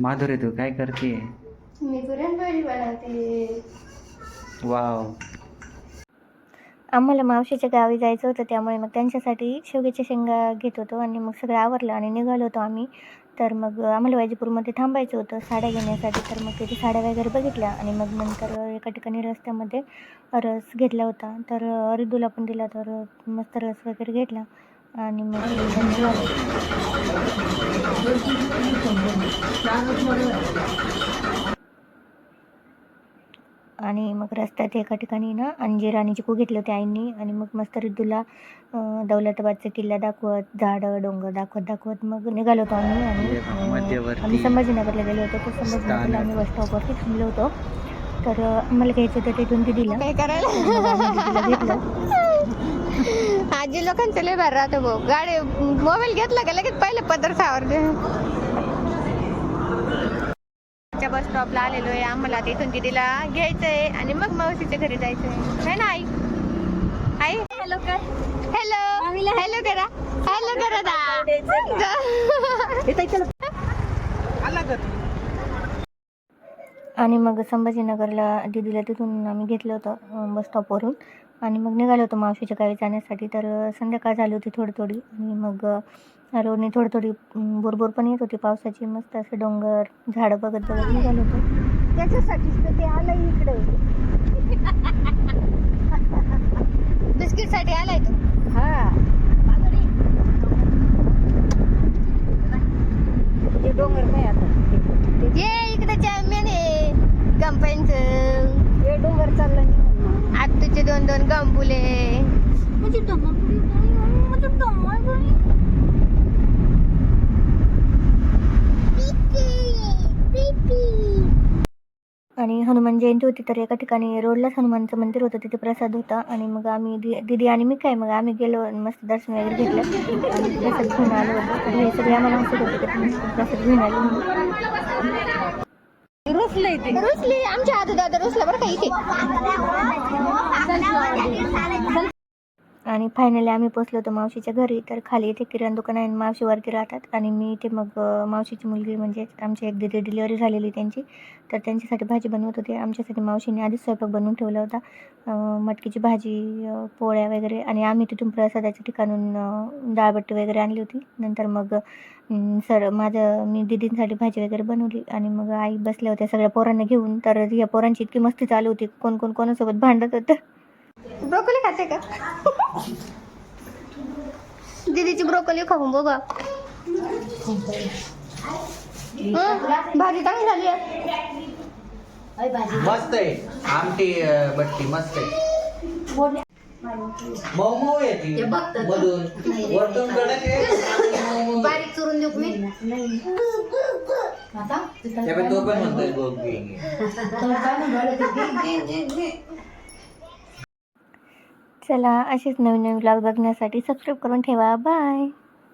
माधुरी तू काय करते? मी पुरणपोळी बनवते. वाव. आम्हाला मावशीच्या गावी जायचं होतं, त्यामुळे मग त्यांच्यासाठी शेवग्याच्या शेंगा घेत होतो आणि मग सगळं आवरलं आणि निघालो होतो आम्ही. तर मग आम्हाला वाजीपूरमध्ये थांबायचं होतं साड्या घेण्यासाठी. तर मग तिथे साड्या वगैरे बघितल्या आणि मग नंतर एका ठिकाणी रस्त्यामध्ये रस घेतला होता. तर रिदूला पण दिला, तर मस्त रस वगैरे घेतला आणि मग निघालो. आणि मग रस्त्यात एका ठिकाणी ना अंजीर आणि चिकू घेतले होते आईंनी आणि मग मस्त रिद्दूला दौलताबादचा किल्ला दाखवत, झाडं डोंगर दाखवत मग निघालो होतो आम्ही. आणि आम्ही संभाजीनगरला गेलो होतो. तर संभाजीनगरला आम्ही बस स्टॉपवरती थांबलो होतो. तर आम्हाला घ्यायचं होतं तिथून दिदीला. काय करायला घेतलं. आजी लोकांचं लय भारी राहतो भाऊ. गाडी मोबाईल घेतला का लगेच पहिले पदर सावरते. बस स्टॉपला आलेलो आहे. आम्हाला तिथून दिदीला घ्यायचंय आणि मग मावशीच्या घरी जायचंय, है ना आई? आई हॅलो कर, हॅलो हॅलो करा, हॅलो करा दा. आणि मग संभाजीनगरला दिदीला तिथून आम्ही घेतलं होतं बस स्टॉपवरून आणि मग निघालो होतो मावशीच्या गावी जाण्यासाठी. तर संध्याकाळ झाली होती थोडी आणि मग रोडने थोडी बोरबोर पण येत होती पावसाची. मस्त असे डोंगर झाडं बघत निघालो होतो. त्याच्यासाठीच तर ते आलं इकडे. बिस्किटसाठी आलाय तो. हा ते डोंगर काय आता ये इकडे चॅम्पियन आहे कंपनीचं. हे डोंगर चाललं आता तुझे 2-2 गंबुले. आणि हनुमान जयंती होती, तर एका ठिकाणी रोडलाच हनुमानचं मंदिर होतं, तिथे प्रसाद होता. आणि मग आम्ही दीदी आणि मी काय मग आम्ही गेलो मस्त दर्शन वगैरे घेतलं आणि प्रसाद घेऊन आलो होतो. तर हे सगळे आम्हाला हसत होते की प्रसाद घेऊन आले. रुसली आमच्या आधी दादा रुसला बरं का इथे. आणि फायनली आम्ही पोचलो होतो मावशीच्या घरी. तर खाली इथे किराणा दुकान आहे, मावशीवरती राहतात आणि मी इथे मग मावशीची मुलगी म्हणजे आमची एक दीदी डिलिव्हरी झालेली त्यांची, तर त्यांच्यासाठी भाजी बनवत होते. आमच्यासाठी मावशीने आधीच स्वयंपाक बनवून ठेवला होता, मटकीची भाजी, पोळ्या वगैरे. आणि आम्ही तिथून प्रसादाच्या ठिकाणून डाळबट्टी वगैरे आणली होती. नंतर मग मी दीदींसाठी भाजी वगैरे बनवली आणि मग आई बसल्या होत्या सगळ्या पोरांना घेऊन. तर या पोरांची इतकी मस्ती चालू होती, कोण कोणासोबत भांडत होतं. ब्रोकोली खाते का? दीदीची ब्रोकोली खाऊन बघा. भाजी चांगली झाली आहे. मस्त आहे आमटी बट्टी मस्त आहे. मऊ येते मधून वरतून कडक बारीक चुरून देऊ मी. तो पण म्हणतोय चला असेच नवीन व्लॉग बघण्यासाठी सबस्क्राईब करून ठेवा. बाय.